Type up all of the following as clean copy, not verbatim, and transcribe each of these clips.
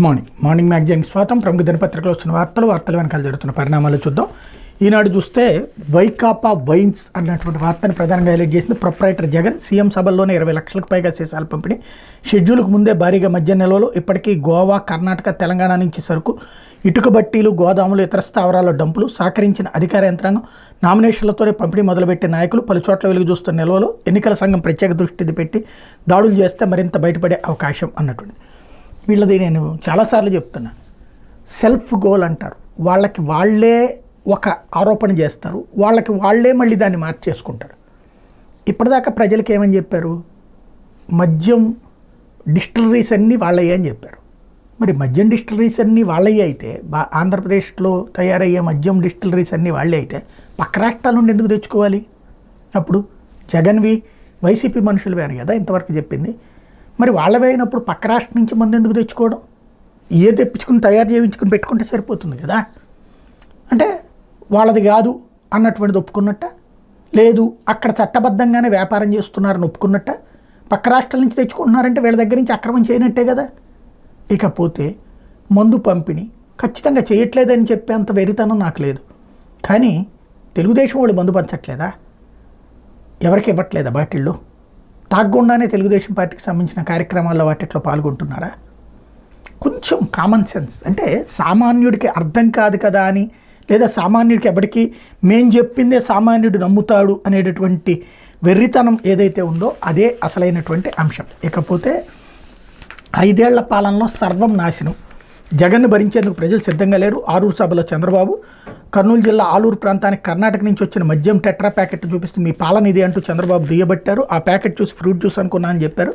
Morning మ్యాగజైన్కి స్వాగతం. ప్రముఖ దినపత్రికలో వస్తున్న వార్తలు వెనకాల జరుగుతున్న పరిణామాలు చూద్దాం. ఈనాడు చూస్తే వైకాపా వైన్స్ అన్నటువంటి వార్తను ప్రధానంగా హైలైట్ చేసింది. ప్రొప్రైటర్ జగన్ సీఎం సభల్లోనే 20 లక్షలకు పైగా సీసాలు పంపిణీ, షెడ్యూల్కు ముందే భారీగా మద్యం నిల్వలు, ఇప్పటికీ గోవా, కర్ణాటక, తెలంగాణ నుంచి సరుకు, ఇటుక బట్టీలు, గోదాములు, ఇతర స్థావరాల డంపులు, సహకరించిన అధికార యంత్రాంగం, నామినేషన్లతోనే పంపిణీ మొదలుపెట్టిన నాయకులు, పలు చోట్ల వెలుగు చూస్తున్న నిల్వలు, ఎన్నికల సంఘం ప్రత్యేక దృష్టి పెట్టి దాడులు చేస్తే మరింత బయటపడే అవకాశం అన్నటువంటి. వీళ్ళది నేను చాలాసార్లు చెప్తున్నా, సెల్ఫ్ గోల్ అంటారు. వాళ్ళకి వాళ్ళే ఒక ఆరోపణ చేస్తారు, వాళ్ళకి వాళ్ళే మళ్ళీ దాన్ని మార్చేసుకుంటారు. ఇప్పటిదాకా ప్రజలకు ఏమని చెప్పారు? మద్యం డిస్టిలరీస్ అన్నీ వాళ్ళయ్యే అని చెప్పారు. మరి మద్యం డిస్టిలరీస్ అన్నీ వాళ్ళయ్యే అయితే, ఆంధ్రప్రదేశ్లో తయారయ్యే మద్యం డిస్టిలరీస్ అన్నీ వాళ్ళే అయితే పక్క రాష్ట్రాల నుండి ఎందుకు తెచ్చుకోవాలి? అప్పుడు జగన్వి వైసీపీ మనుషులు వేరు కదా ఇంతవరకు చెప్పింది. మరి వాళ్ళవే అయినప్పుడు పక్క రాష్ట్రం నుంచి మందు ఎందుకు తెచ్చుకోవడం? ఏ తెప్పించుకుని తయారు చేయించుకుని పెట్టుకుంటే సరిపోతుంది కదా. అంటే వాళ్ళది కాదు అన్నటువంటిది ఒప్పుకున్నట్ట, లేదు అక్కడ చట్టబద్ధంగానే వ్యాపారం చేస్తున్నారని ఒప్పుకున్నట్ట, పక్క రాష్ట్రాల నుంచి తెచ్చుకుంటున్నారంటే వీళ్ళ దగ్గర నుంచి అక్రమం చేయనట్టే కదా. ఇకపోతే మందు పంపిణీ ఖచ్చితంగా చేయట్లేదని చెప్పేంత వెరితనం నాకు లేదు. కానీ తెలుగుదేశం వాళ్ళు మందు పంచట్లేదా? ఎవరికి ఇవ్వట్లేదా? బాటిల్లో తాగకుండానే తెలుగుదేశం పార్టీకి సంబంధించిన కార్యక్రమాల్లో వాటిట్లో పాల్గొంటున్నారా? కొంచెం కామన్ సెన్స్, అంటే సామాన్యుడికి అర్థం కాదు కదా అని, లేదా సామాన్యుడికి ఎవరికి మేం చెప్పిందే సామాన్యుడు నమ్ముతాడు అనేటటువంటి వెర్రితనం ఏదైతే ఉందో అదే అసలైనటువంటి అంశం. ఇకపోతే 5 ఏళ్ల పాలనలో సర్వం నాశనం, జగన్ను భరించేందుకు ప్రజలు సిద్ధంగా లేరు. ఆరూరు సభలో చంద్రబాబు. కర్నూలు జిల్లా ఆలూరు ప్రాంతానికి కర్ణాటక నుంచి వచ్చిన మద్యం టెట్రా ప్యాకెట్ చూపిస్తే మీ పాలన ఇది అంటూ చంద్రబాబు దుయ్యబట్టారు. ఆ ప్యాకెట్ చూసి ఫ్రూట్ జ్యూస్ అనుకున్నా అని చెప్పారు.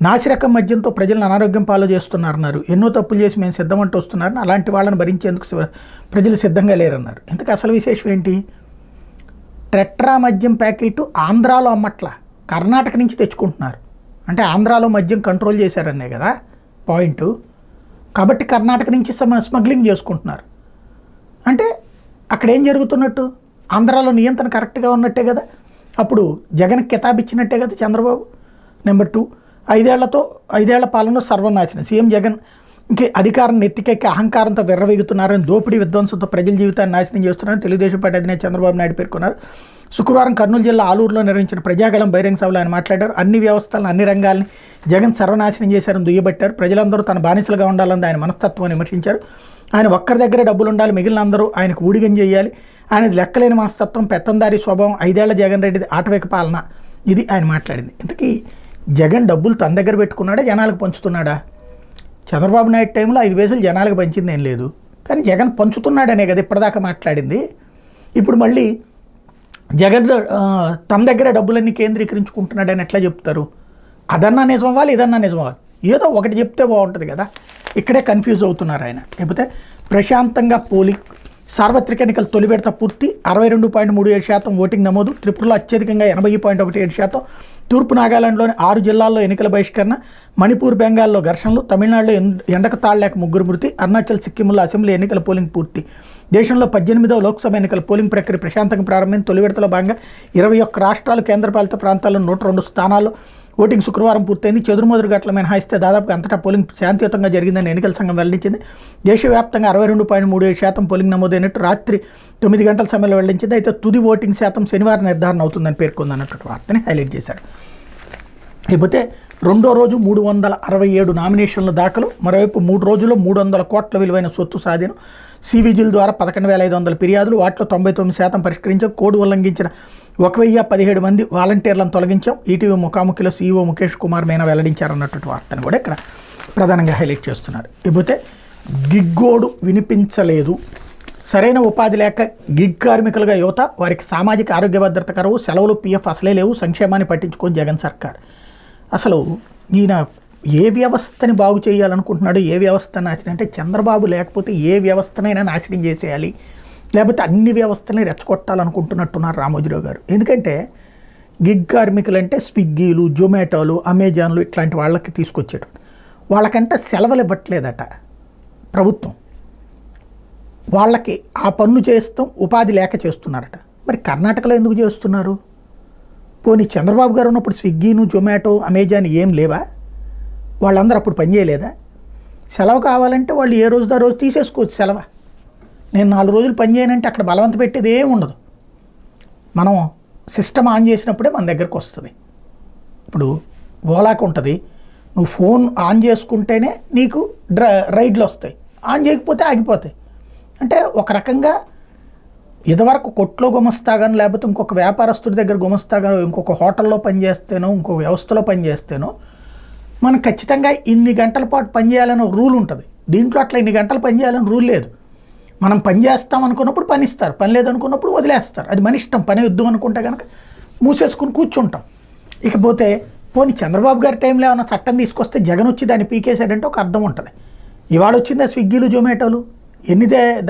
నాసిరకం మద్యంతో ప్రజలను అనారోగ్యం పాలు చేస్తున్నారన్నారు. ఎన్నో తప్పులు చేసి మేము సిద్ధమంటూ వస్తున్నారని, అలాంటి వాళ్ళని భరించేందుకు ప్రజలు సిద్ధంగా లేరన్నారు. ఇంతకు అసలు విశేషం ఏంటి? టెట్రా మద్యం ప్యాకెట్ ఆంధ్రాలో అమ్మట్ల, కర్ణాటక నుంచి తెచ్చుకుంటున్నారు. అంటే ఆంధ్రాలో మద్యం కంట్రోల్ చేశారనే కదా పాయింట్. కాబట్టి కర్ణాటక నుంచి స్మగ్లింగ్ చేసుకుంటున్నారు. అంటే అక్కడ ఏం జరుగుతున్నట్టు? ఆంధ్రాలో నియంత్రణ కరెక్ట్గా ఉన్నట్టే కదా. అప్పుడు జగన్ కితాబిచ్చినట్టే కదా చంద్రబాబు. నెంబర్ 2, 5 ఏళ్ల పాలనలో సర్వనాశనం. సీఎం జగన్ ఇంకే అధికారం నెత్తికెక్కి అహంకారంతో విర్రవీగుతున్నారని, దోపిడీ విధ్వంసంతో ప్రజల జీవితాన్ని నాశనం చేస్తున్నారని తెలుగుదేశం పార్టీ అధినేత చంద్రబాబు నాయుడు పేర్కొన్నారు. శుక్రవారం కర్నూలు జిల్లా ఆలూరులో నిర్వహించిన ప్రజాగళం బహిరంగ సభలో ఆయన మాట్లాడారు. అన్ని వ్యవస్థలను, అన్ని రంగాల్ని జగన్ సర్వనాశనం చేశారని దుయ్యబట్టారు. ప్రజలందరూ తన బానిసలుగా ఉండాలని ఆయన మనస్తత్వాన్ని విమర్శించారు. ఆయన ఒక్కరి దగ్గరే డబ్బులు ఉండాలి, మిగిలిన అందరూ ఆయనకు ఊడిగం చేయాలి. ఆయనది లెక్కలేని మనస్తత్వం, పెత్తందారి స్వభావం, 5 ఏళ్ల జగన్ రెడ్డిది ఆటవిక పాలన, ఇది ఆయన మాట్లాడింది. ఇంతకీ జగన్ డబ్బులు తన దగ్గర పెట్టుకున్నాడా, జనాలకు పంచుతున్నాడా? చంద్రబాబు నాయుడు టైంలో 5 పైసలు జనాలకు పంచింది ఏం లేదు, కానీ జగన్ పంచుతున్నాడనే కదా ఇప్పటిదాకా మాట్లాడింది. ఇప్పుడు మళ్ళీ జగన్ తన దగ్గర డబ్బులన్నీ కేంద్రీకరించుకుంటున్నాడని ఎట్లా చెప్తారు? అదన్నా నిజం అవ్వాలి, ఇదన్నా నిజం అవ్వాలి, ఏదో ఒకటి చెప్తే బాగుంటుంది కదా. ఇక్కడే కన్ఫ్యూజ్ అవుతున్నారు ఆయన. లేకపోతే ప్రశాంతంగా పోలింగ్, సార్వత్రిక ఎన్నికలు తొలి విడత పూర్తి, 62.37% ఓటింగ్ నమోదు. త్రిపురలో అత్యధికంగా 80.17%. తూర్పు నాగాలాండ్లోని 6 జిల్లాల్లో ఎన్నికల బహిష్కరణ. మణిపూర్, బెంగాల్లో ఘర్షణలు. తమిళనాడులో ఎండకు తాళలేక 3 మృతి. అరుణాచల్, సిక్కింలో అసెంబ్లీ ఎన్నికల పోలింగ్ పూర్తి. దేశంలో 18వ లోక్సభ ఎన్నికల పోలింగ్ ప్రక్రియ ప్రశాంతంగా ప్రారంభమైంది. తొలి విడతలో భాగంగా 21 రాష్ట్రాలు, కేంద్రపాలిత ప్రాంతాల్లో 102 స్థానాల్లో ఓటింగ్ శుక్రవారం పూర్తయింది. చెదురుమదురు గట్ల మినహాయిస్తే దాదాపుగా అంతటా పోలింగ్ శాంతియుతంగా జరిగిందని ఎన్నికల సంఘం వెల్లడించింది. దేశవ్యాప్తంగా 62.37% పోలింగ్ నమోదైనట్టు రాత్రి 9 గంటల సమయంలో వెల్లడించింది. అయితే తుది ఓటింగ్ శాతం శనివారం నిర్ధారణ అవుతుందని పేర్కొంది అన్నట్టు వార్తని హైలైట్ చేశారు. లేకపోతే రెండో రోజు 367 నామినేషన్ల దాఖలు. మరోవైపు 3 రోజుల్లో 300 కోట్ల విలువైన సొత్తు స్వాధీనం. సివిజిల్ ద్వారా 11,500 ఫిర్యాదులు, వాటిలో 99% పరిష్కరించాం. కోడ్ ఉల్లంఘించిన 1017 మంది వాలంటీర్లను తొలగించాం. ఈటీవీ ముఖాముఖిలో సీఈఓ ముఖేష్ కుమార్ మీనా వెల్లడించారన్నటువంటి వార్తను కూడా ఇక్కడ ప్రధానంగా హైలైట్ చేస్తున్నారు. లేకపోతే గిగ్గోడు వినిపించలేదు, సరైన ఉపాధి లేక గిగ్ కార్మికులుగా యువత, వారికి సామాజిక ఆరోగ్య భద్రత కరువు, సెలవులు, పీఎఫ్ అసలే లేవు, సంక్షేమాన్ని పట్టించుకొని జగన్ సర్కార్. అసలు ఈయన ఏ వ్యవస్థని బాగు చేయాలనుకుంటున్నాడు, ఏ వ్యవస్థ నాశనం అంటే చంద్రబాబు లేకపోతే ఏ వ్యవస్థనైనా నాశనం చేసేయాలి, లేకపోతే అన్ని వ్యవస్థలని రెచ్చగొట్టాలనుకుంటున్నట్టున్నారు రామోజీరావు గారు. ఎందుకంటే గిగ్ కార్మికులు అంటే స్విగ్గీలు, జొమాటోలు, అమెజాన్లు ఇట్లాంటి వాళ్ళకి తీసుకొచ్చేటప్పుడు వాళ్ళకంటే సెలవులు ఇవ్వట్లేదట ప్రభుత్వం. వాళ్ళకి ఆ పనులు చేస్తాం, ఉపాధి లేక చేస్తున్నారట. మరి కర్ణాటకలో ఎందుకు చేస్తున్నారు? పోనీ చంద్రబాబు గారు ఉన్నప్పుడు స్విగ్గీను, జొమాటో, అమెజాన్ ఏం లేవా? వాళ్ళందరూ అప్పుడు పనిచేయలేదా? సెలవు కావాలంటే వాళ్ళు ఏ రోజుదో ఆ రోజు తీసేసుకోవచ్చు సెలవు. నేను 4 రోజులు పని చేయనంటే అక్కడ బలవంత పెట్టేది ఏమి ఉండదు. మనం సిస్టమ్ ఆన్ చేసినప్పుడే మన దగ్గరకు వస్తుంది. ఇప్పుడు ఓలాకు ఉంటుంది, నువ్వు ఫోన్ ఆన్ చేసుకుంటేనే నీకు రైడ్లు వస్తాయి, ఆన్ చేయకపోతే ఆగిపోతాయి. అంటే ఒక రకంగా ఇదివరకు కొట్లో గుమస్తాగాను, లేకపోతే ఇంకొక వ్యాపారస్తుడి దగ్గర గుమస్తాగాను, ఇంకొక హోటల్లో పనిచేస్తేనో, ఇంకో వ్యవస్థలో పనిచేస్తేనో మనం ఖచ్చితంగా ఇన్ని గంటల పాటు పనిచేయాలని ఒక రూల్ ఉంటుంది. దీంట్లో అట్లా ఇన్ని గంటలు పనిచేయాలని రూల్ లేదు. మనం పని చేస్తాం అనుకున్నప్పుడు పని ఇస్తారు, పని లేదనుకున్నప్పుడు వదిలేస్తారు. అది మన ఇష్టం. పని వద్దు అనుకుంటే కనుక మూసేసుకుని కూర్చుంటాం. ఇకపోతే పోనీ చంద్రబాబు గారి టైంలో ఏమైనా చట్టం తీసుకొస్తే జగన్ వచ్చి దాన్ని పీకేశాడంటే ఒక అర్థం ఉంటుంది. ఇవాళ వచ్చిందా స్విగ్గీలు జొమాటోలు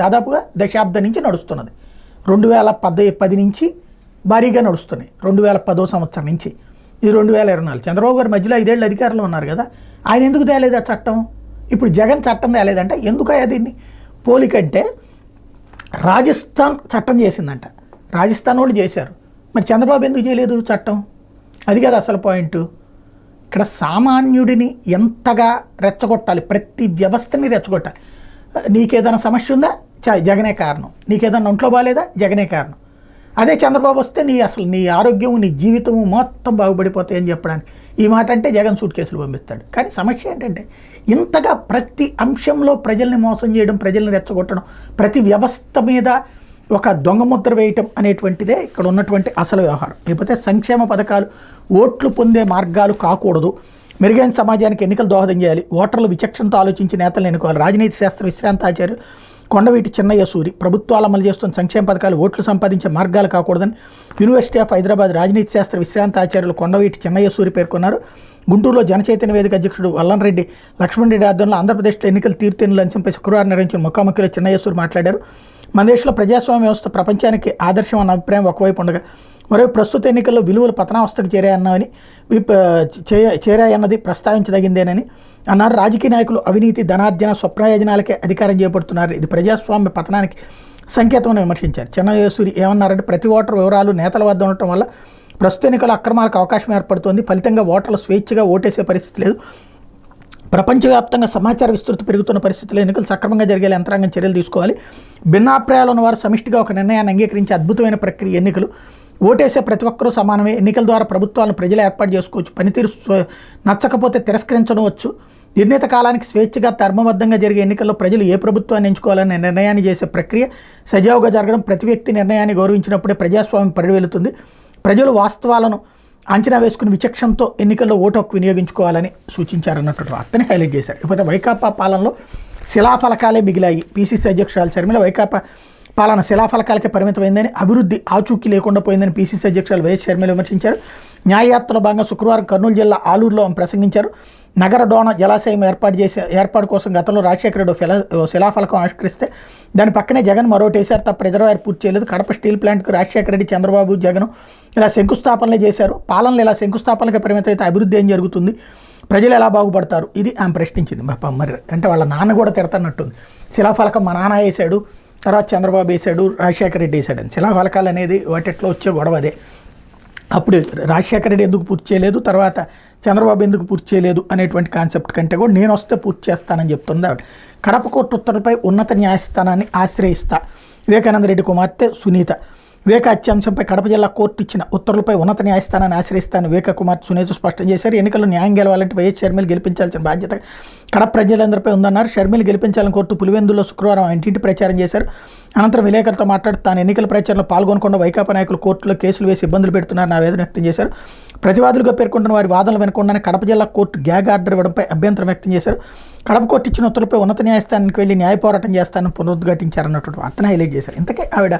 దాదాపుగా దశాబ్దం నుంచి నడుస్తున్నది. 2010 నుంచి భారీగా నడుస్తున్నాయి. 2010 సంవత్సరం నుంచి ఇది 2024. చంద్రబాబు గారు మధ్యలో 5 ఏళ్ళు అధికారంలో ఉన్నారు కదా, ఆయన ఎందుకు తేలేదు ఆ చట్టం? ఇప్పుడు జగన్ చట్టం తేలేదంటే ఎందుకయ్యా దీన్ని? పోలికంటే రాజస్థాన్ చట్టం చేసిందంట, రాజస్థాన్ వాళ్ళు చేశారు, మరి చంద్రబాబు ఎందుకు చేయలేదు చట్టం? అది కదా అసలు పాయింట్. ఇక్కడ సామాన్యుడిని ఎంతగా రెచ్చగొట్టాలి, ప్రతి వ్యవస్థని రెచ్చగొట్టాలి. నీకేదైనా సమస్య ఉందా, జగనే కారణం. నీకేదైనా ఒంట్లో బాగాలేదా, జగనే కారణం. అదే చంద్రబాబు వస్తే నీ ఆరోగ్యం, నీ జీవితము మొత్తం బాగుపడిపోతాయని చెప్పడానికి ఈ మాట అంటే జగన్ సూట్ కేసులు పంపిస్తాడు. కానీ సమస్య ఏంటంటే ఇంతగా ప్రతి అంశంలో ప్రజల్ని మోసం చేయడం, ప్రజల్ని రెచ్చగొట్టడం, ప్రతి వ్యవస్థ మీద ఒక దొంగ ముద్ర వేయటం అనేటువంటిదే ఇక్కడ ఉన్నటువంటి అసలు వ్యవహారం. లేకపోతే సంక్షేమ పథకాలు ఓట్లు పొందే మార్గాలు కాకూడదు, మెరుగైన సమాజానికి ఎన్నికలు దోహదం చేయాలి, ఓటర్లు విచక్షణతో ఆలోచించి నేతలను ఎన్నుకోవాలి, రాజనీతి శాస్త్ర విశ్రాంతాచార్యులు కొండవీటి చిన్నయ్య సూరి ప్రభుత్వాలు అమలు చేస్తున్న సంక్షేమ పథకాలు ఓట్లు సంపాదించే మార్గాలు కాకూడదని యూనివర్సిటీ ఆఫ్ హైదరాబాద్ రాజనీతి శాస్త్ర విశ్రాంతాచార్యులు కొండవీటి చిన్నయ్య సూరి పేర్కొన్నారు. గుంటూరులో జనచైతన్య వేదిక అధ్యక్షుడు వల్లంరెడ్డి లక్ష్మణ్ రెడ్డి ఆధ్వర్యంలో ఆంధ్రప్రదేశ్లో ఎన్నికల తీర్తెన్నుల అంశంపై శుక్రవారం నిర్వహించిన ముఖాముఖిలో చిన్నయ్య సూరి మాట్లాడారు. మన దేశంలో ప్రజాస్వామ్య వ్యవస్థ ప్రపంచానికి ఆదర్శం అన్న అభిప్రాయం ఒకవైపు ఉండగా, మరోవైపు ప్రస్తుత ఎన్నికల్లో విలువలు పతనావస్థకు చేరాయన్నది ప్రస్తావించదగిందేనని అన్నారు. రాజకీయ నాయకులు అవినీతి, ధనార్జన, స్వప్రయోజనాలకే అధికారం చేపడుతున్నారు, ఇది ప్రజాస్వామ్య పతనానికి సంకేతమని విమర్శించారు. చిన్నయేసూరి ఏమన్నారంటే ప్రతి ఓటరు వివరాలు నేతల వద్ద ఉండటం వల్ల ప్రస్తుత ఎన్నికల అక్రమాలకు అవకాశం ఏర్పడుతోంది, ఫలితంగా ఓటర్లు స్వేచ్ఛగా ఓటేసే పరిస్థితి లేదు. ప్రపంచవ్యాప్తంగా సమాచార విస్తృతి పెరుగుతున్న పరిస్థితుల్లో ఎన్నికలు సక్రమంగా జరిగేలా యంత్రాంగం చర్యలు తీసుకోవాలి. భిన్నాభిప్రాయాలు ఉన్న వారు సమిష్టిగా ఒక నిర్ణయాన్ని అంగీకరించే అద్భుతమైన ప్రక్రియ ఎన్నికలు. ఓటేసే ప్రతి ఒక్కరూ సమానమే. ఎన్నికల ద్వారా ప్రభుత్వాలను ప్రజలు ఏర్పాటు చేసుకోవచ్చు, పనితీరు నచ్చకపోతే తిరస్కరించవచ్చు. నిర్ణీత కాలానికి స్వేచ్ఛగా ధర్మబద్ధంగా జరిగే ఎన్నికల్లో ప్రజలు ఏ ప్రభుత్వాన్ని ఎంచుకోవాలనే నిర్ణయాన్ని చేసే ప్రక్రియ సజావుగా జరగడం, ప్రతి వ్యక్తి నిర్ణయాన్ని గౌరవించినప్పుడే ప్రజాస్వామ్యం పరివెలుతుంది. ప్రజలు వాస్తవాలను అంచనా వేసుకుని విచక్షణతో ఎన్నికల్లో ఓటు హక్కు వినియోగించుకోవాలని సూచించారన్నట్టు వార్తని హైలైట్ చేశారు. ఇకపోతే వైకాపా పాలనలో శిలాఫలకాలే మిగిలాయి. పిసిసి అధ్యక్షురాలు షర్మిల వైకాపా పాలన శిలాఫలకాలకే పరిమితమైందని, అభివృద్ధి ఆచూకీ లేకుండా పోయిందని పిసిసి అధ్యక్షురాలు వైఎస్ షర్మిల విమర్శించారు. న్యాయయాత్రలో భాగంగా శుక్రవారం కర్నూలు జిల్లా ఆలూరులో ఆమె ప్రసంగించారు. నగర డోన జలాశయం ఏర్పాటు కోసం గతంలో రాజశేఖర రెడ్డి శిలాఫలకం ఆవిష్కరిస్తే దాని పక్కనే జగన్ మరోటేశారు తప్ప రిజర్వాయర్ పూర్తి చేయలేదు. కడప స్టీల్ ప్లాంట్కు రాజశేఖర రెడ్డి, చంద్రబాబు, జగన్ ఇలా శంకుస్థాపనలే చేశారు. పాలనలు ఇలా శంకుస్థాపనకే పరిమితం అయితే అభివృద్ధి ఏం జరుగుతుంది, ప్రజలు ఎలా బాగుపడతారు, ఇది ఆమె ప్రశ్నించింది. మరి అంటే వాళ్ళ నాన్న కూడా తిడతన్నట్టుంది. శిలాఫలకం మా నాన్న వేశాడు, తర్వాత చంద్రబాబు వేశాడు, రాజశేఖర రెడ్డి వేశాడు అని. శిలాఫలకాలు అనేది వాటిట్లో వచ్చే గొడవ అదే. అప్పుడు రాజశేఖర రెడ్డి ఎందుకు పూర్తి చేయలేదు, తర్వాత చంద్రబాబు ఎందుకు పూర్తి చేయలేదు అనేటువంటి కాన్సెప్ట్ కంటే కూడా నేను వస్తే పూర్తి చేస్తానని చెప్తుంది ఆవిడ. కడప కోర్టు ఉత్తర్వులపై ఉన్నత న్యాయస్థానాన్ని ఆశ్రయిస్తా. వివేకానంద రెడ్డి కుమార్తె సునీత వివేక అత్యాంశంపై కడప జిల్లా కోర్టు ఇచ్చిన ఉత్తర్వులపై ఉన్నత న్యాయస్థానాన్ని ఆశ్రయిస్తానని వివేక కుమార్తె సునీత స్పష్టం చేశారు. ఎన్నికల్లో న్యాయం గెలవాలంటే వైఎస్ షర్మిల గెలిపించాల్సిన బాధ్యత కడప ప్రజలందరిపై ఉందన్నారు. షర్మిల గెలిపించాలని కోరుతూ పులివెందులో శుక్రవారం ఇంటింటి ప్రచారం చేశారు. అనంతరం విలేకరులతో మాట్లాడుతూ తాను ఎన్నికల ప్రచారంలో పాల్గొనకుండా వైకాపా నాయకులు కోర్టులో కేసులు వేసి ఇబ్బందులు పెడుతున్నారని ఆవేదన వ్యక్తం చేశారు. ప్రతివాదులుగా పేర్కొంటున్న వారి వాదనలు వినకుండానే కడప జిల్లా కోర్టు గ్యాగ్ ఆర్డర్ ఇవ్వడంపై అభ్యంతరం వ్యక్తం చేశారు. కడప కోర్టు ఇచ్చిన ఉత్తర్వులపై ఉన్నత న్యాయస్థానానికి వెళ్లి న్యాయ పోరాటం చేస్తానని పునరుద్ఘాటించారన్నటువంటి వార్తను హైలైట్ చేశారు. ఇంతకే ఆవిడ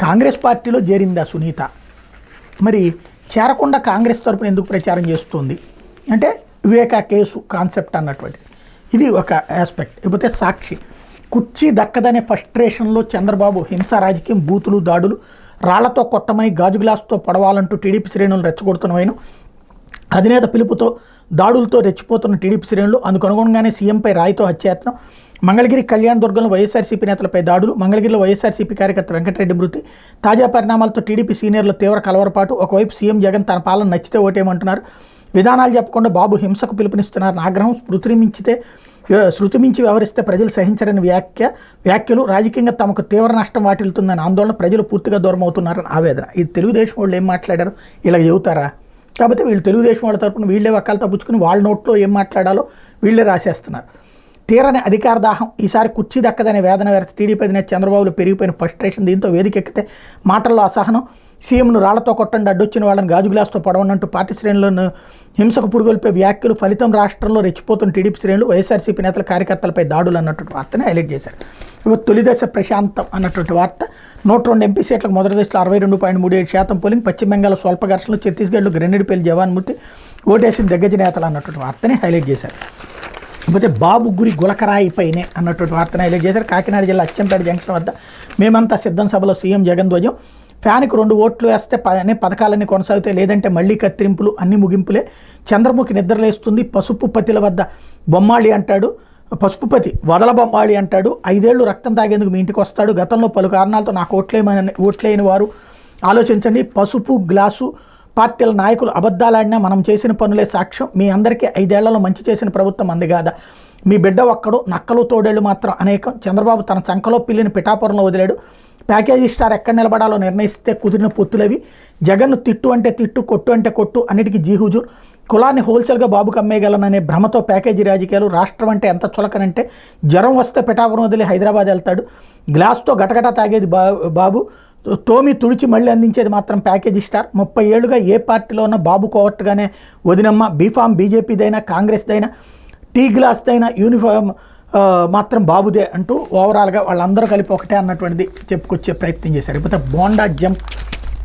కాంగ్రెస్ పార్టీలో చేరిందా సునీత? మరి చేరకుండా కాంగ్రెస్ తరపున ఎందుకు ప్రచారం చేస్తుంది అంటే వివేక కేసు కాన్సెప్ట్ అన్నటువంటిది. ఇది ఒక ఆస్పెక్ట్. ఇకపోతే సాక్షి కుర్చీ దక్కదనే ఫ్రస్ట్రేషన్లో చంద్రబాబు హింసా రాజకీయం, బూతులు, దాడులు, రాళ్లతో కొట్టమని గాజు గ్లాసుతో పడవాలంటూ టీడీపీ శ్రేణులు రెచ్చగొడుతున్న వైను అధినేత పిలుపుతో దాడులతో రెచ్చిపోతున్న టీడీపీ శ్రేణులు, అందుకు అనుగుణంగానే సీఎంపై రాయితో హత్యాయత్నం, మంగళగిరి కళ్యాణ్ దుర్గంలో వైఎస్ఆర్సీపీ నేతలపై దాడులు, మంగళగిరిలో వైఎస్ఆర్సీపీ కార్యకర్త వెంకటరెడ్డి మృతి, తాజా పరిణామాలతో టీడీపీ సీనియర్లు తీవ్ర కలవరపాటు. ఒకవైపు సీఎం జగన్ తన పాలన నచ్చితే ఓటేయమంటున్నారు, విధానాలు చెప్పకుండా బాబు హింసకు పిలుపునిస్తున్నారని ఆగ్రహం, స్మృతిని మించితే శృతిమించి వ్యవహరిస్తే ప్రజలు సహించరని వ్యాఖ్యలు రాజకీయంగా తమకు తీవ్ర నష్టం వాటిల్తుందని ఆందోళన, ప్రజలు పూర్తిగా దూరం అవుతున్నారని ఆవేదన. ఇది తెలుగుదేశం వాళ్ళు ఏం మాట్లాడారు ఇలా చెబుతారా? కాబట్టి వీళ్ళు తెలుగుదేశం వాళ్ళ తరపున వీళ్ళే వకాలతో పుచ్చుకుని వాళ్ళ నోట్లో ఏం మాట్లాడాలో వీళ్ళే రాసేస్తున్నారు. తీరని అధికార దాహం, ఈసారి కుర్చీ దక్కదనే వేదన వేరసి టీడీపీ అధినేత చంద్రబాబులో పెరిగిపోయిన ఫ్రస్ట్రేషన్. దీంతో వేదిక ఎక్కితే మాటల్లో అసహనం, సీఎంను రాళ్లతో కొట్టండి, అడ్డొచ్చిన వాళ్ళని గాజు గ్లాసుతో పడవనంటూ పార్టీ శ్రేణులను హింసకు పురుగొల్పే వ్యాఖ్యలు. ఫలితం రాష్ట్రంలో రెచ్చిపోతున్న టీడీపీ శ్రేణులు, వైఎస్ఆర్సీపీ నేతల కార్యకర్తలపై దాడులు అన్నటువంటి వార్తని హైలైట్ చేశారు. తొలిదశ ప్రశాంతం అన్నటువంటి వార్త. 102 ఎంపీ సీట్లకు మొదటి దశలో 62.37% పోలింగ్. పశ్చిమ బెంగాల్ స్వల్ప ఘర్షణలు, ఛత్తీస్గఢ్లో గ్రెనేడ్పల్లి జవాన్ మృతి, ఓటేసిన దిగ్గజ నేతలు అన్నటువంటి వార్తని హైలైట్ చేశారు. కాకపోతే బాబు గురి గులకరాయిపైనే అన్నటువంటి వార్తను హైలైట్ చేశారు. కాకినాడ జిల్లా అచ్చంపేట జంక్షన్ వద్ద మేమంతా సిద్ధం సభలో సీఎం జగన్ ధ్వజం. ఫ్యాన్కి 2 ఓట్లు వేస్తే పథకాలన్నీ కొనసాగుతాయి, లేదంటే మళ్లీ కత్తిరింపులు, అన్ని ముగింపులే. చంద్రముఖి నిద్రలేస్తుంది, పసుపు పతిల వద్ద బొమ్మాళి అంటాడు, పసుపుపతి వదల బొమ్మాళి అంటాడు, 5 ఏళ్ళు రక్తం తాగేందుకు మీ ఇంటికి వస్తాడు, గతంలో పలు కారణాలతో నాకు ఓట్లేని వారు ఆలోచించండి, పసుపు గ్లాసు పార్టీల నాయకులు అబద్ధాలాడినా మనం చేసిన పనులే సాక్ష్యం, మీ అందరికీ 5 ఏళ్లలో మంచి చేసిన ప్రభుత్వం అందగాదా, మీ బిడ్డ ఒక్కడు, నక్కలు తోడేళ్ళు మాత్రం అనేకం, చంద్రబాబు తన సంఖలో పిల్లిని పిఠాపురంలో వదిలాడు, ప్యాకేజీ స్టార్ ఎక్కడ నిలబడాలో నిర్ణయిస్తే కుదిరిన పొత్తులవి, జగన్ను తిట్టు అంటే తిట్టు, కొట్టు అంటే కొట్టు, అన్నిటికీ జీహుజూర్, కులాన్ని హోల్సేల్గా బాబుకు అమ్మేయగలననే భ్రమతో ప్యాకేజీ రాజకీయాలు, రాష్ట్రం అంటే ఎంత చులకనంటే జ్వరం వస్తే పిఠాపురం వదిలి హైదరాబాద్ వెళ్తాడు, గ్లాస్తో గటగట తాగేది బాబు, తోమి తుడిచి మళ్ళీ అందించేది మాత్రం ప్యాకేజీ స్టార్, 30 ఏళ్లుగా ఏ పార్టీలో ఉన్న బాబు కోవట్టుగానే వదినమ్మ, బీఫామ్ బీజేపీదైనా కాంగ్రెస్దైనా టీ గ్లాస్దైనా యూనిఫామ్ మాత్రం బాబుదే అంటూ ఓవరాల్గా వాళ్ళందరూ కలిపి ఒకటే అన్నటువంటిది చెప్పుకొచ్చే ప్రయత్నం చేశారు. ఇకపోతే బోండా జంప్,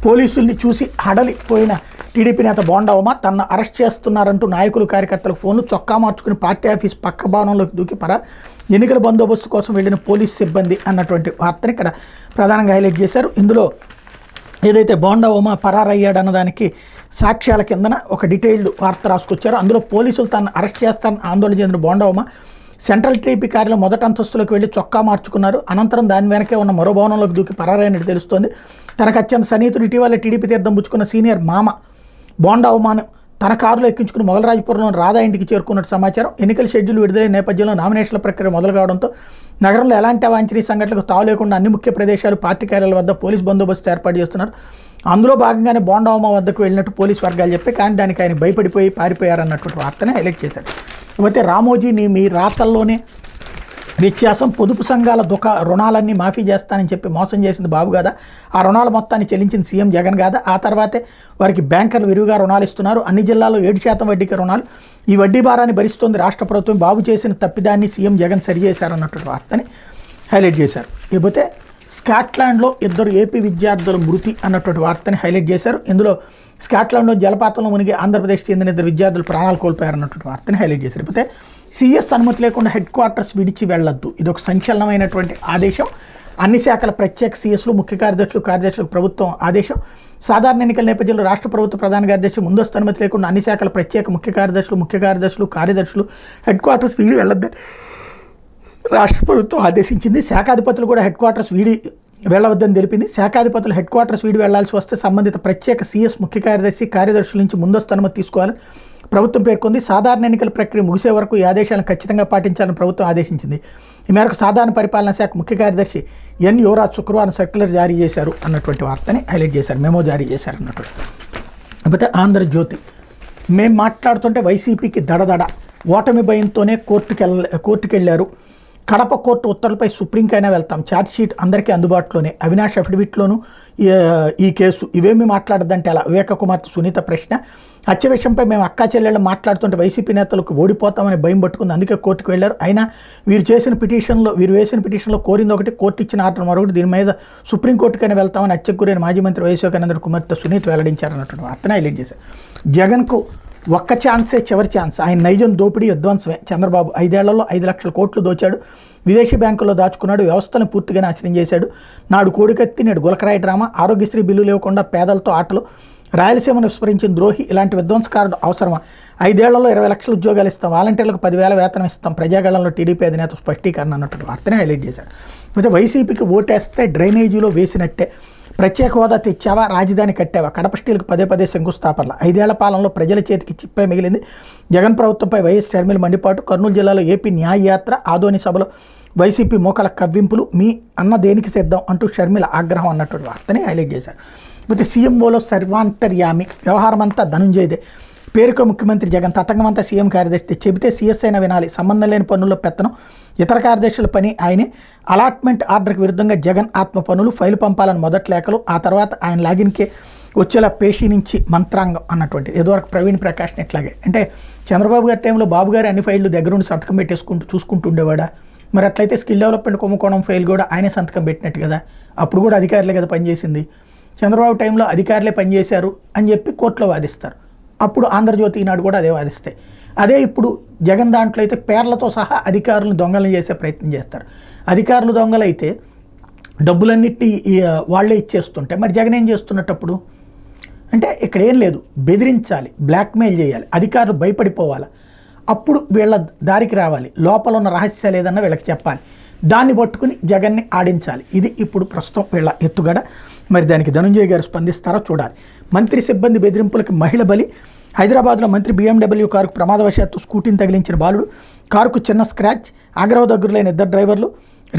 పోలీసుల్ని చూసి హడలిపోయిన టీడీపీ నేత బోండా ఉమ తనను అరెస్ట్ చేస్తున్నారంటూ నాయకులు కార్యకర్తలకు ఫోన్లు, చొక్కా మార్చుకుని పార్టీ ఆఫీస్ పక్క భవనంలోకి దూకి ఎన్నికల బందోబస్తు కోసం వెళ్ళిన పోలీస్ సిబ్బంది అన్నటువంటి వార్తని ఇక్కడ ప్రధానంగా హైలైట్ చేశారు. ఇందులో ఏదైతే బోండా ఉమ పరారయ్యాడు అన్నదానికి సాక్ష్యాల కిందన ఒక డీటెయిల్డ్ వార్త రాసుకొచ్చారో అందులో పోలీసులు తనను అరెస్ట్ చేస్తారని ఆందోళన చెందిన బోండా ఉమ సెంట్రల్ టీడీపీ కార్యాలయం మొదటి అంతస్తులోకి వెళ్ళి చొక్కా మార్చుకున్నారు. అనంతరం దాని వెనకే ఉన్న మరో భవనంలోకి దూకి పరారైనట్టు తెలుస్తోంది. తనకు అత్యంత సన్నిహితుడు ఇటీవల టీడీపీ తీర్థం పుచ్చుకున్న సీనియర్ మామ బోండా ఉమాను తన కారులో ఎక్కించుకుని మొగలరాజపురంలో రాధా ఇంటికి చేరుకున్నట్టు సమాచారం. ఎన్నికల షెడ్యూల్ విడుదలైన నేపథ్యంలో నామినేషన్ల ప్రక్రియ మొదలు కావడంతో నగరంలో ఎలాంటి అవాంఛనీయ సంఘటనలకు తావు లేకుండా అన్ని ముఖ్య ప్రదేశాలు, పార్టీ కార్యాలయాల వద్ద పోలీస్ బందోబస్తు ఏర్పాటు చేస్తున్నారు. అందులో భాగంగానే బోండా ఉమ వద్దకు వెళ్ళినట్టు పోలీసు వర్గాలు చెప్పి, కానీ దానికి ఆయన భయపడిపోయి పారిపోయారన్నటువంటి వార్తనే హైలైట్ చేశారు. అయితే రామోజీని మీ రాతల్లోనే వ్యత్యాసం, పొదుపు సంఘాల రుణాలన్నీ మాఫీ చేస్తానని చెప్పి మోసం చేసింది బాబు కాదా, ఆ రుణాల మొత్తాన్ని చెల్లించింది సీఎం జగన్ కాదా, ఆ తర్వాతే వారికి బ్యాంకర్లు విరివిగా రుణాలు ఇస్తున్నారు, అన్ని జిల్లాల్లో 7% వడ్డీకి రుణాలు, ఈ వడ్డీ భారాన్ని భరిస్తోంది రాష్ట్ర ప్రభుత్వం, బాబు చేసిన తప్పిదాన్ని సీఎం జగన్ సరిచేశారన్నటువంటి వార్తని హైలైట్ చేశారు. ఇకపోతే స్కాట్లాండ్లో 2 ఏపీ విద్యార్థుల మృతి అన్నటువంటి వార్తని హైలైట్ చేశారు. ఇందులో స్కాట్లాండ్లో జలపాతంలో మునిగి ఆంధ్రప్రదేశ్ చెందిన 2 విద్యార్థులు ప్రాణాలు కోల్పోయారన్నటువంటి వార్తని హైలైట్ చేశారు. ఇకపోతే సీఎస్ అనుమతి లేకుండా హెడ్ క్వార్టర్స్ విడిచి వెళ్లొద్దు, ఇది ఒక సంచలనమైనటువంటి ఆదేశం. అన్ని శాఖల ప్రత్యేక సీఎస్లు, ముఖ్య కార్యదర్శులకు ప్రభుత్వం ఆదేశం. సాధారణ ఎన్నికల నేపథ్యంలో రాష్ట్ర ప్రభుత్వ ప్రధాన కార్యదర్శి ముందస్తు అనుమతి లేకుండా అన్ని శాఖల ప్రత్యేక ముఖ్య కార్యదర్శులు హెడ్ క్వార్టర్స్ వీడి వెళ్ళొద్దని రాష్ట్ర ప్రభుత్వం ఆదేశించింది. శాఖాధిపతులు కూడా హెడ్ క్వార్టర్స్ వీడి వెళ్ళవద్దని తెలిపింది. శాఖాధిపతులు హెడ్ క్వార్టర్స్ వీడి వెళ్లాల్సి వస్తే సంబంధిత ప్రత్యేక సీఎస్, ముఖ్య కార్యదర్శుల నుంచి ముందస్తు అనుమతి తీసుకోవాలని ప్రభుత్వం పేర్కొంది. సాధారణ ఎన్నికల ప్రక్రియ ముగిసే వరకు ఈ ఆదేశాలను ఖచ్చితంగా పాటించాలని ప్రభుత్వం ఆదేశించింది. ఈ మేరకు సాధారణ పరిపాలనా శాఖ ముఖ్య కార్యదర్శి ఎన్ యువరాజ్ శుక్రవారం సర్క్యులర్ జారీ చేశారు అన్నటువంటి వార్తని హైలైట్ చేశారు, మెమో జారీ చేశారు అన్నటువంటి. కాకపోతే ఆంధ్రజ్యోతి, మేము మాట్లాడుతుంటే వైసీపీకి దడదడ, ఓటమి భయంతోనే కోర్టుకెళ్లారు, కడప కోర్టు ఉత్తర్వులపై సుప్రీంకైనా వెళ్తాం, ఛార్జ్షీట్ అందరికీ అందుబాటులోనే, అవినాష్ అఫిడవిట్లోనూ ఈ కేసు, ఇవేమీ మాట్లాడద్దంటే అలా, వివేక కుమార్తె సునీత ప్రశ్న, హత్య విషయంపై మేము అక్కా చెల్లెళ్ళు మాట్లాడుతుంటే వైసీపీ నేతలకు ఓడిపోతామని భయం పట్టుకుంది, అందుకే కోర్టుకు వెళ్లారు. అయినా వీరు వేసిన పిటిషన్లో కోరింది ఒకటి, కోర్టు ఇచ్చిన ఆర్డర్ మరొకటి, దీని మీద సుప్రీంకోర్టుకైనా వెళ్తామని హత్యకు గురైన మాజీ మంత్రి వైఎస్ వివేకానంద కుమార్తె సునీత వెల్లడించారన్నటువంటి వార్తను హైలైట్ చేశారు. జగన్కు ఒక్క ఛాన్సే చివరి ఛాన్స్, ఆయన నైజం దోపిడీ విధ్వంసమే, చంద్రబాబు 5 ఏళ్లలో 5 లక్షల కోట్లు దోచాడు, విదేశీ బ్యాంకుల్లో దాచుకున్నాడు, వ్యవస్థను పూర్తిగా నాశనం చేశాడు, నాడు కోడికత్తి నేడు గులకరాయి డ్రామా, ఆరోగ్యశ్రీ బిల్లు లేకుండా పేదలతో ఆటలు, రాయలసీమను విస్మరించిన ద్రోహి, ఇలాంటి విధ్వంసకారుడు అవసరమా, 5 ఏళ్లలో 20 లక్షల ఉద్యోగాలు ఇస్తాం, వాలంటీర్లకు 10,000 వేతనం ఇస్తాం, ప్రజాగళంలో టీడీపీ అధినేత స్పష్టీకరణ అన్నటువంటి వార్తనే హైలైట్ చేశారు. అయితే వైసీపీకి ఓటేస్తే డ్రైనేజీలో వేసినట్టే, ప్రత్యేక హోదా తెచ్చావా, రాజధాని కట్టావా, కడప స్టీల్కి పదే పదే శంకుస్థాపనలు, 5 ఏళ్ల పాలనలో ప్రజల చేతికి చిప్పే మిగిలింది, జగన్ ప్రభుత్వంపై వైఎస్ షర్మిల మండిపాటు, కర్నూలు జిల్లాలో ఏపీ న్యాయ యాత్ర, ఆదోని సభలో వైసీపీ మోకల కవ్వింపులు, మీ అన్న దేనికి సిద్ధం అంటూ షర్మిల ఆగ్రహం అన్నటువంటి వార్తని హైలైట్ చేశారు. అయితే సీఎంఓలో సర్వాంతర్యామి, వ్యవహారం అంతా ధనుంజయదే, పేరుకో ముఖ్యమంత్రి జగన్, తతంగమంతా సీఎం కార్యదర్శి, చెబితే సీఎస్ అయినా వినాలి, సంబంధం లేని పనుల్లో పెత్తనం, ఇతర కార్యదర్శుల పని ఆయనే, అలాట్మెంట్ ఆర్డర్కి విరుద్ధంగా జగన్ ఆత్మ పనులు, ఫైలు పంపాలని మొదటి లేఖలు, ఆ తర్వాత ఆయన లాగిన్కే వచ్చేలా పేషీ నుంచి మంత్రాంగం అన్నటువంటి ఏదోవరకు ప్రవీణ్ ప్రకాష్ని ఇట్లాగే. అంటే చంద్రబాబు గారి టైంలో బాబు గారు అన్ని ఫైళ్ళు దగ్గరుండి సంతకం పెట్టేసుకుంటూ చూసుకుంటూ ఉండేవాడా? మరి అట్లయితే స్కిల్ డెవలప్మెంట్ కుంభకోణం ఫైల్ కూడా ఆయనే సంతకం పెట్టినట్టు కదా, అప్పుడు కూడా అధికారులే కదా పనిచేసింది. చంద్రబాబు టైంలో అధికారులే పనిచేశారు అని చెప్పి కోర్టులో వాదిస్తారు. అప్పుడు ఆంధ్రజ్యోతి ఈనాడు కూడా అదే వాదిస్తాయి. అదే ఇప్పుడు జగన్ దాంట్లో అయితే పేర్లతో సహా అధికారులను దొంగలను చేసే ప్రయత్నం చేస్తారు. అధికారులు దొంగలైతే డబ్బులన్నింటినీ వాళ్ళే ఇచ్చేస్తుంటే మరి జగన్ ఏం చేస్తున్నట్టప్పుడు? అంటే ఇక్కడ ఏం లేదు, బెదిరించాలి, బ్లాక్మెయిల్ చేయాలి, అధికారులు భయపడిపోవాలి, అప్పుడు వీళ్ళ దారికి రావాలి, లోపల ఉన్న రహస్యాలు ఏదన్నా వీళ్ళకి చెప్పాలి, దాన్ని పట్టుకుని జగన్ని ఆడించాలి. ఇది ఇప్పుడు ప్రస్తుతం వీళ్ళ ఎత్తుగడ. మరి దానికి ధనుంజయ్ గారు స్పందిస్తారో చూడాలి. మంత్రి సిబ్బంది బెదిరింపులకి మహిళ బలి, హైదరాబాద్లో మంత్రి BMW కారుకు ప్రమాదవశాత్తు స్కూటీని తగిలించిన బాలుడు, కారుకు చిన్న స్క్రాచ్, ఆగ్రహ దగ్గరలేని 2 డ్రైవర్లు,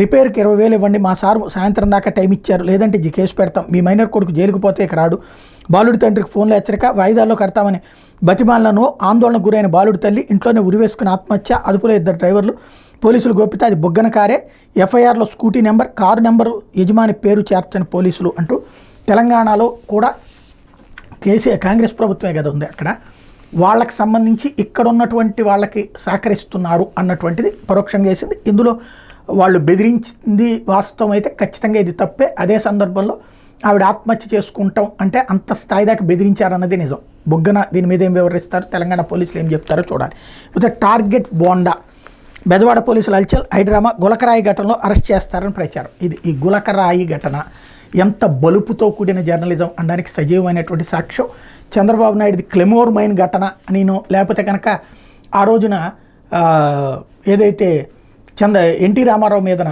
రిపేర్కి 20,000 ఇవ్వండి, మా సార్ సాయంత్రం దాకా టైం ఇచ్చారు, లేదంటే కేసు పెడతాం, మీ మైనర్ కొడుకు జైలుకు పోతే ఇక రాడు, బాలుడి తండ్రికి ఫోన్లో హెచ్చరిక, వాయిదాల్లో కడతామని బతిమాలను, ఆందోళనకు గురైన బాలుడి తల్లి, ఇంట్లోనే ఉరివేసుకుని ఆత్మహత్య, అదుపులో 2 డ్రైవర్లు, పోలీసులు గోపితే అది బొగ్గన కారే, FIRలో స్కూటీ నెంబర్, కారు నెంబరు, యజమాని పేరు చేర్చని పోలీసులు అంటూ తెలంగాణలో కూడా కాంగ్రెస్ ప్రభుత్వమే కదా ఉంది అక్కడ, వాళ్ళకి సంబంధించి ఇక్కడ ఉన్నటువంటి వాళ్ళకి సహకరిస్తున్నారు అన్నటువంటిది పరోక్షంగా వేసింది. ఇందులో వాళ్ళు బెదిరించింది వాస్తవం అయితే ఖచ్చితంగా ఇది తప్పే. అదే సందర్భంలో ఆవిడ ఆత్మహత్య చేసుకుంటాం అంటే అంత స్థాయి దాకా బెదిరించారన్నది నిజం. బొగ్గన దీని మీద ఏం వివరిస్తారు, తెలంగాణ పోలీసులు ఏం చెప్తారో చూడాలి. అయితే టార్గెట్ బోండా, బెజవాడ పోలీసులు అల్చల్, హైడ్రామా, గులకరాయి ఘటనలో అరెస్ట్ చేస్తారని ప్రచారం. ఇది ఈ గులకరాయి ఘటన ఎంత బలుపుతో కూడిన జర్నలిజం అనడానికి సజీవమైనటువంటి సాక్ష్యం. చంద్రబాబు నాయుడుది క్లెమోర్ మైన్ ఘటన నేను, లేకపోతే కనుక ఆ రోజున ఏదైతే ఎన్టీ రామారావు మీదన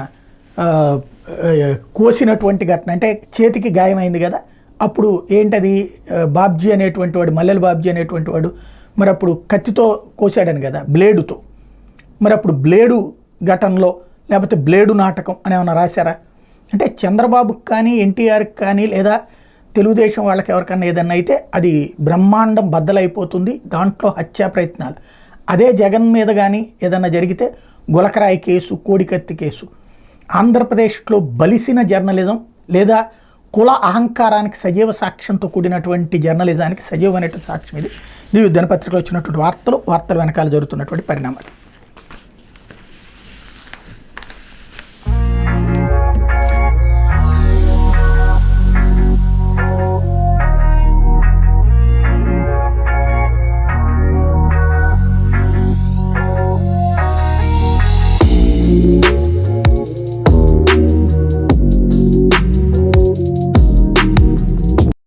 కోసినటువంటి ఘటన, అంటే చేతికి గాయమైంది కదా, అప్పుడు ఏంటది బాబ్జీ అనేటువంటి వాడు, మల్లెల బాబ్జీ అనేటువంటి వాడు మరి అప్పుడు కత్తితో కోసాడని కదా, బ్లేడుతో. మరి అప్పుడు బ్లేడు ఘటనలో లేకపోతే బ్లేడు నాటకం అని ఏమైనా రాశారా? అంటే చంద్రబాబుకి కానీ ఎన్టీఆర్కి కానీ లేదా తెలుగుదేశం వాళ్ళకి ఎవరికన్నా ఏదన్నా అయితే అది బ్రహ్మాండం బద్దలైపోతుంది, దాంట్లో హత్యా ప్రయత్నాలు. అదే జగన్ మీద కానీ ఏదన్నా జరిగితే గులకరాయి కేసు, కోడికత్తి కేసు. ఆంధ్రప్రదేశ్లో బలిసిన జర్నలిజం లేదా కుల అహంకారానికి సజీవ సాక్ష్యంతో కూడినటువంటి జర్నలిజానికి సజీవమైనటువంటి సాక్ష్యం ఇది. దినపత్రికలో వచ్చినటువంటి వార్తలు వెనకాల జరుగుతున్నటువంటి పరిణామాలు.